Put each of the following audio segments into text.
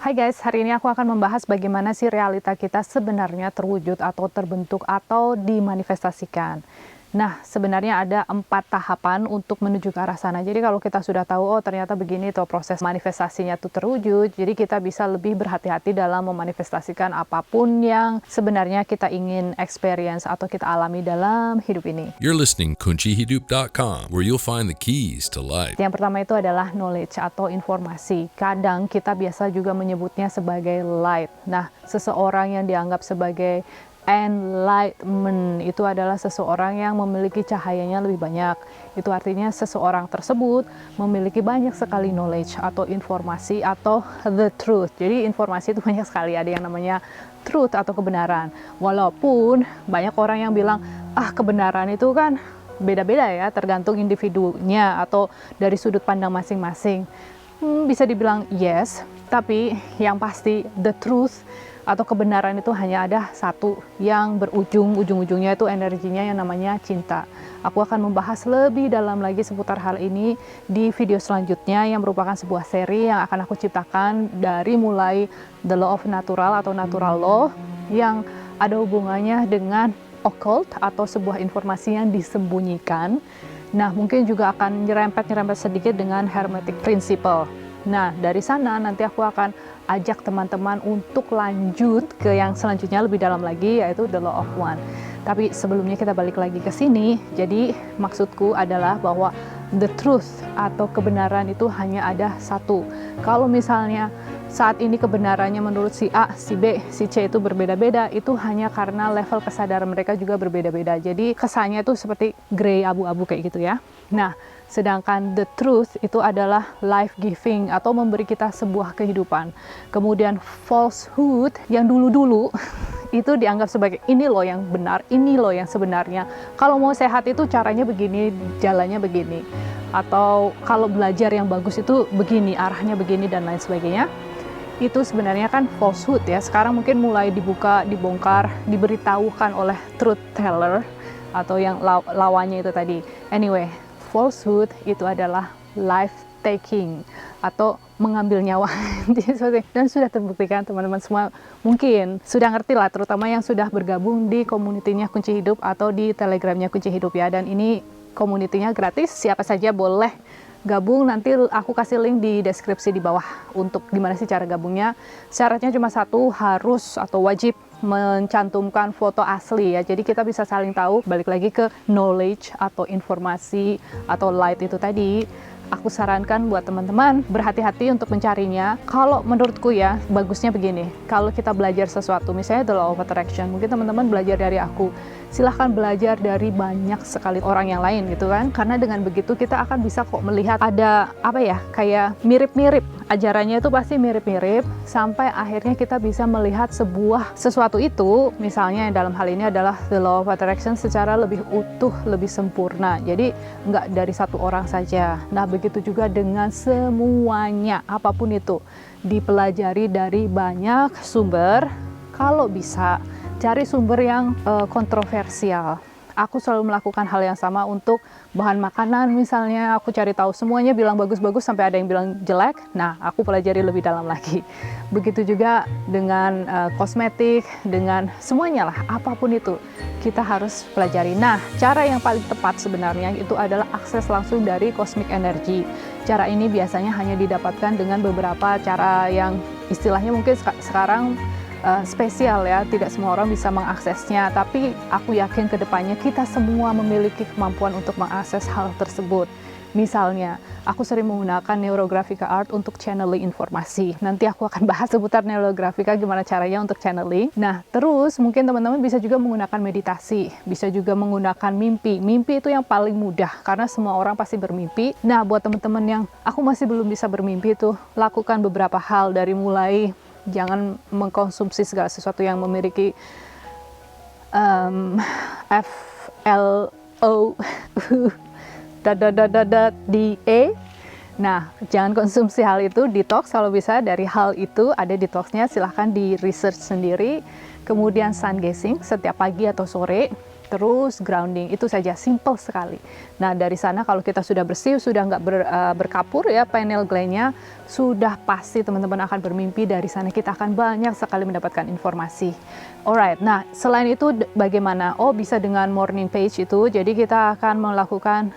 Hai guys, hari ini aku akan membahas bagaimana sih realita kita sebenarnya terwujud atau terbentuk atau dimanifestasikan. Nah, sebenarnya ada 4 tahapan untuk menuju ke arah sana. Jadi kalau kita sudah tahu, oh ternyata begini tuh proses manifestasinya tuh terwujud, jadi kita bisa lebih berhati-hati dalam memanifestasikan apapun yang sebenarnya kita ingin experience atau kita alami dalam hidup ini. You're listening kuncihidup.com, where you'll find the keys to life. Yang pertama itu adalah knowledge atau informasi. Kadang kita biasa juga menyebutnya sebagai light. Nah, seseorang yang dianggap sebagai enlightenment itu adalah seseorang yang memiliki cahayanya lebih banyak. Itu artinya seseorang tersebut memiliki banyak sekali knowledge atau informasi atau the truth. Jadi informasi itu banyak sekali, ada yang namanya truth atau kebenaran. Walaupun banyak orang yang bilang, kebenaran itu kan beda-beda ya, tergantung individunya atau dari sudut pandang masing-masing. Bisa dibilang yes, tapi yang pasti the truth atau kebenaran itu hanya ada satu yang ujung-ujungnya itu energinya yang namanya cinta. Aku akan membahas lebih dalam lagi seputar hal ini di video selanjutnya yang merupakan sebuah seri yang akan aku ciptakan dari mulai The Law of Natural atau Natural Law yang ada hubungannya dengan occult atau sebuah informasi yang disembunyikan. Nah, mungkin juga akan nyerempet sedikit dengan Hermetic Principle. Nah, dari sana nanti aku akan ajak teman-teman untuk lanjut ke yang selanjutnya lebih dalam lagi, yaitu The Law of One. Tapi sebelumnya kita balik lagi ke sini. Jadi maksudku adalah bahwa the truth atau kebenaran itu hanya ada satu. Kalau misalnya saat ini kebenarannya menurut si A, si B, si C itu berbeda-beda, itu hanya karena level kesadaran mereka juga berbeda-beda. Jadi kesannya itu seperti grey, abu-abu kayak gitu ya. Nah, sedangkan the truth itu adalah life giving atau memberi kita sebuah kehidupan. Kemudian falsehood yang dulu-dulu itu dianggap sebagai ini loh yang benar, ini loh yang sebenarnya. Kalau mau sehat itu caranya begini, jalannya begini. Atau kalau belajar yang bagus itu begini, arahnya begini dan lain sebagainya. Itu sebenarnya kan falsehood ya. Sekarang mungkin mulai dibuka, dibongkar, diberitahukan oleh truth teller atau yang lawannya itu tadi. Anyway, falsehood itu adalah life taking atau mengambil nyawa. Dan sudah terbuktikan teman-teman semua mungkin sudah ngerti lah, terutama yang sudah bergabung di komunitinya Kunci Hidup atau di Telegramnya Kunci Hidup ya. Dan ini komunitinya gratis, siapa saja boleh gabung. Nanti aku kasih link di deskripsi di bawah untuk gimana sih cara gabungnya. Syaratnya cuma satu, harus atau wajib mencantumkan foto asli ya. Jadi kita bisa saling tahu, balik lagi ke knowledge atau informasi atau light itu tadi. Aku sarankan buat teman-teman berhati-hati untuk mencarinya. Kalau menurutku ya, bagusnya begini. Kalau kita belajar sesuatu, misalnya The Law of Attraction, mungkin teman-teman belajar dari aku. Silahkan belajar dari banyak sekali orang yang lain gitu kan. Karena dengan begitu kita akan bisa kok melihat ada kayak mirip-mirip. Ajarannya itu pasti mirip-mirip sampai akhirnya kita bisa melihat sesuatu itu, misalnya dalam hal ini adalah The Law of Attraction secara lebih utuh, lebih sempurna. Jadi nggak dari satu orang saja. Nah, begitu juga dengan semuanya, apapun itu, dipelajari dari banyak sumber. Kalau bisa, cari sumber yang kontroversial. Aku selalu melakukan hal yang sama untuk bahan makanan misalnya. Aku cari tahu, semuanya bilang bagus-bagus sampai ada yang bilang jelek. Nah, aku pelajari lebih dalam lagi. Begitu juga dengan kosmetik, dengan semuanya lah, apapun itu kita harus pelajari. Nah, cara yang paling tepat sebenarnya itu adalah akses langsung dari cosmic energy. Cara ini biasanya hanya didapatkan dengan beberapa cara yang istilahnya mungkin sekarang spesial ya, tidak semua orang bisa mengaksesnya, tapi aku yakin kedepannya kita semua memiliki kemampuan untuk mengakses hal tersebut. Misalnya, aku sering menggunakan Neurographica Art untuk channeling informasi. Nanti aku akan bahas seputar Neurographica, gimana caranya untuk channeling. Nah, terus mungkin teman-teman bisa juga menggunakan meditasi, bisa juga menggunakan mimpi. Mimpi itu yang paling mudah, karena semua orang pasti bermimpi. Nah, buat teman-teman yang aku masih belum bisa bermimpi itu, lakukan beberapa hal dari mulai jangan mengkonsumsi segala sesuatu yang memiliki FLO DE. Nah, jangan konsumsi hal itu, detox kalau bisa dari hal itu, ada detoxnya, silahkan di research sendiri. Kemudian sun gazing setiap pagi atau sore. terus grounding, itu saja, simple sekali. Nah dari sana kalau kita sudah bersih, sudah nggak berkapur ya pineal gland-nya, sudah pasti teman-teman akan bermimpi. Dari sana kita akan banyak sekali mendapatkan informasi. Alright, nah selain itu bagaimana? Oh, bisa dengan morning page itu, jadi kita akan melakukan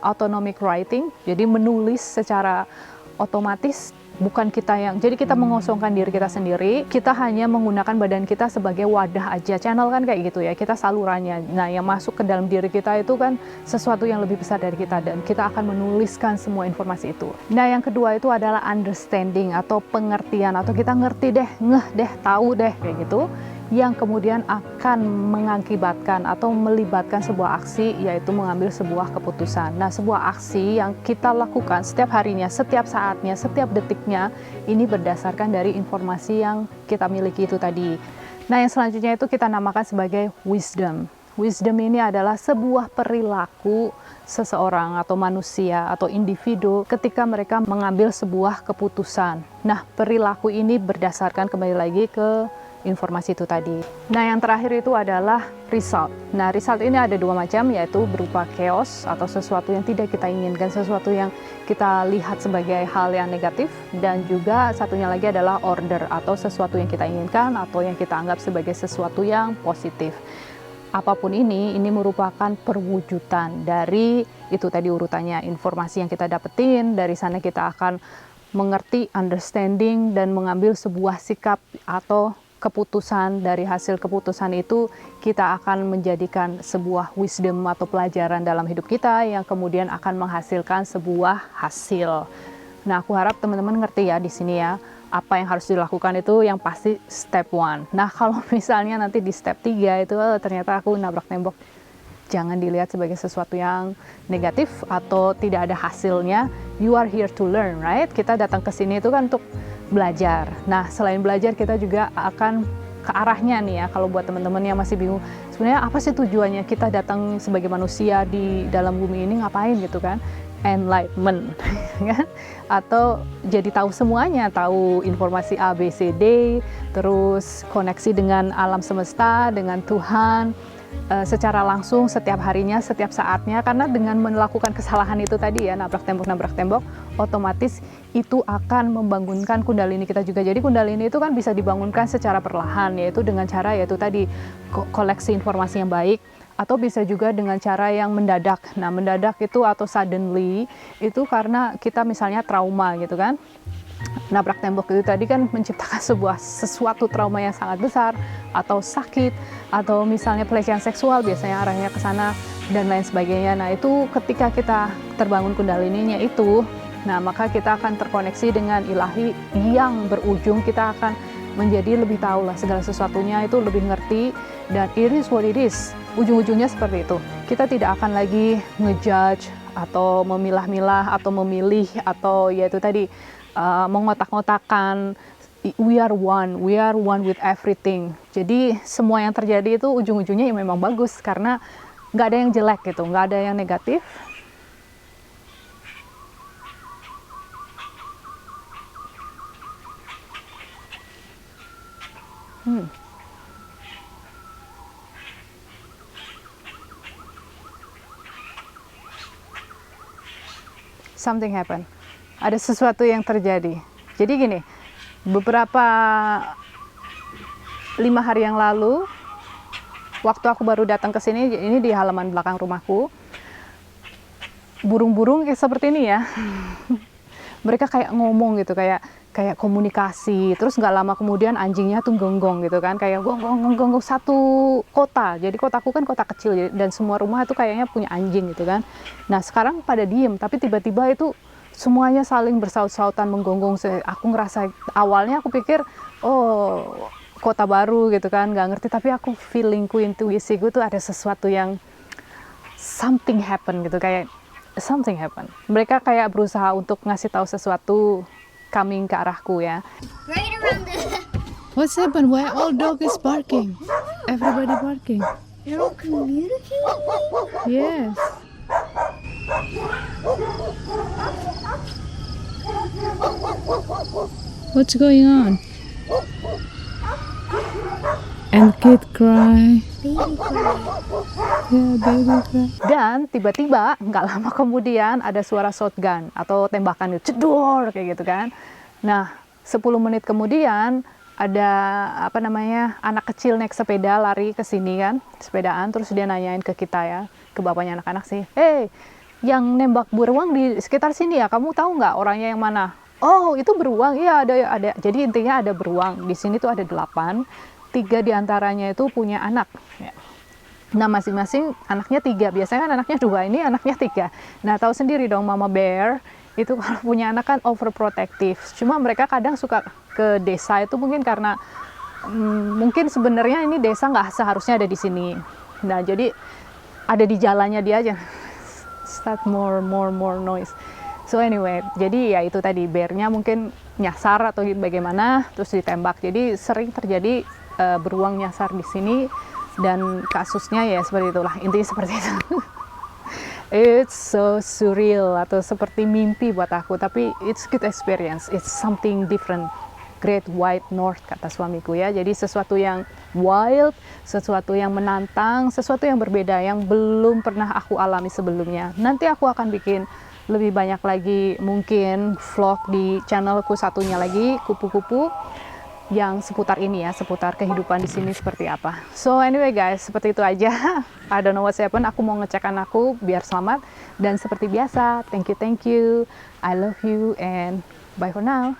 autonomic writing, jadi menulis secara otomatis. Bukan kita yang, jadi kita mengosongkan diri kita sendiri, kita hanya menggunakan badan kita sebagai wadah aja, channel kan kayak gitu ya, kita salurannya. Nah yang masuk ke dalam diri kita itu kan sesuatu yang lebih besar dari kita, dan kita akan menuliskan semua informasi itu. Nah yang kedua itu adalah understanding atau pengertian, atau kita ngerti deh, ngeh deh, tahu deh, kayak gitu, yang kemudian akan mengakibatkan atau melibatkan sebuah aksi, yaitu mengambil sebuah keputusan. Nah, sebuah aksi yang kita lakukan setiap harinya, setiap saatnya, setiap detiknya, ini berdasarkan dari informasi yang kita miliki itu tadi. Nah, yang selanjutnya itu kita namakan sebagai wisdom. Wisdom ini adalah sebuah perilaku seseorang atau manusia atau individu ketika mereka mengambil sebuah keputusan. Nah, perilaku ini berdasarkan kembali lagi ke informasi itu tadi. Nah, yang terakhir itu adalah result. Nah, result ini ada dua macam, yaitu berupa chaos atau sesuatu yang tidak kita inginkan, sesuatu yang kita lihat sebagai hal yang negatif, dan juga satunya lagi adalah order atau sesuatu yang kita inginkan atau yang kita anggap sebagai sesuatu yang positif. Apapun ini merupakan perwujudan dari itu tadi urutannya, informasi yang kita dapetin, dari sana kita akan mengerti, understanding, dan mengambil sebuah sikap atau keputusan. Dari hasil keputusan itu kita akan menjadikan sebuah wisdom atau pelajaran dalam hidup kita yang kemudian akan menghasilkan sebuah hasil. Nah, aku harap teman-teman ngerti ya di sini ya, apa yang harus dilakukan itu yang pasti step 1. Nah, kalau misalnya nanti di step 3 itu ternyata aku nabrak tembok, jangan dilihat sebagai sesuatu yang negatif atau tidak ada hasilnya. You are here to learn, right? Kita datang ke sini itu kan untuk belajar. Nah, selain belajar kita juga akan ke arahnya nih ya. Kalau buat teman-teman yang masih bingung, sebenarnya apa sih tujuannya kita datang sebagai manusia di dalam bumi ini, ngapain gitu kan? Enlightenment kan? Atau jadi tahu semuanya, tahu informasi A, B, C, D, terus koneksi dengan alam semesta, dengan Tuhan, secara langsung setiap harinya, setiap saatnya. Karena dengan melakukan kesalahan itu tadi ya, nabrak tembok, otomatis itu akan membangunkan kundalini kita juga. Jadi kundalini itu kan bisa dibangunkan secara perlahan, yaitu dengan cara yaitu tadi koleksi informasi yang baik, atau bisa juga dengan cara yang mendadak. Nah, mendadak itu atau suddenly itu karena kita misalnya trauma gitu kan. Nabrak tembok itu tadi kan menciptakan sesuatu trauma yang sangat besar, atau sakit, atau misalnya pelecehan seksual, biasanya arahnya ke sana dan lain sebagainya. Nah, itu ketika kita terbangun kundalininya itu, nah maka kita akan terkoneksi dengan ilahi yang berujung kita akan menjadi lebih tahu lah segala sesuatunya, itu lebih ngerti, dan it is what it is. Ujung-ujungnya seperti itu. Kita tidak akan lagi ngejudge atau memilah-milah atau memilih atau yaitu tadi mengotak-ngotakan. We are one with everything. Jadi semua yang terjadi itu ujung-ujungnya ya memang bagus, karena nggak ada yang jelek gitu, nggak ada yang negatif. Something happen. Ada sesuatu yang terjadi. Jadi gini, beberapa 5 hari yang lalu, waktu aku baru datang ke sini, ini di halaman belakang rumahku, burung-burung seperti ini ya. Mereka kayak ngomong gitu, kayak komunikasi. Terus nggak lama kemudian anjingnya tuh gonggong gitu kan, kayak gonggong satu kota. Jadi kotaku kan kota kecil, dan semua rumah itu kayaknya punya anjing gitu kan. Nah, sekarang pada diem, tapi tiba-tiba itu semuanya saling bersaut-sautan menggonggong. Aku ngerasa, awalnya aku pikir, oh kota baru gitu kan, nggak ngerti, tapi aku feelingku, intuisiku tuh ada sesuatu yang something happen gitu, kayak something happen. Mereka kayak berusaha untuk ngasih tahu sesuatu coming ke arahku ya. Right around the... What's happened? Why all dog is barking? Everybody barking. They're all communicating? Yes. What's going on? And kid cry. Baby cry. Dan tiba-tiba nggak lama kemudian ada suara shotgun atau tembakan itu cedor kayak gitu kan. Nah, 10 menit kemudian ada anak kecil naik sepeda lari ke sini kan, sepedaan, terus dia nanyain ke kita ya, ke bapaknya anak-anak sih, yang nembak beruang di sekitar sini ya, kamu tahu nggak orangnya yang mana? Oh, itu beruang, iya ada. Jadi intinya ada beruang di sini tuh ada 8, 3 diantaranya itu punya anak. Ya. Nah, masing-masing anaknya 3, biasanya kan anaknya 2, ini anaknya 3. Nah, tahu sendiri dong Mama Bear itu kalau punya anak kan overprotective. Cuma mereka kadang suka ke desa itu mungkin karena mungkin sebenarnya ini desa nggak seharusnya ada di sini. Nah, jadi ada di jalannya dia aja. Start more noise. So anyway, jadi ya itu tadi bearnya mungkin nyasar atau bagaimana terus ditembak. Jadi sering terjadi beruang nyasar di sini dan kasusnya ya seperti itulah. Intinya seperti itu. It's so surreal atau seperti mimpi buat aku, tapi it's good experience. It's something different. Great White North kata suamiku ya. Jadi sesuatu yang wild, sesuatu yang menantang, sesuatu yang berbeda yang belum pernah aku alami sebelumnya. Nanti aku akan bikin lebih banyak lagi mungkin vlog di channelku satunya lagi, kupu-kupu, yang seputar ini ya, seputar kehidupan di sini seperti apa. So anyway guys, seperti itu aja. I don't know what's happen. Aku mau ngecek anakku biar selamat. Dan seperti biasa, thank you. I love you and bye for now.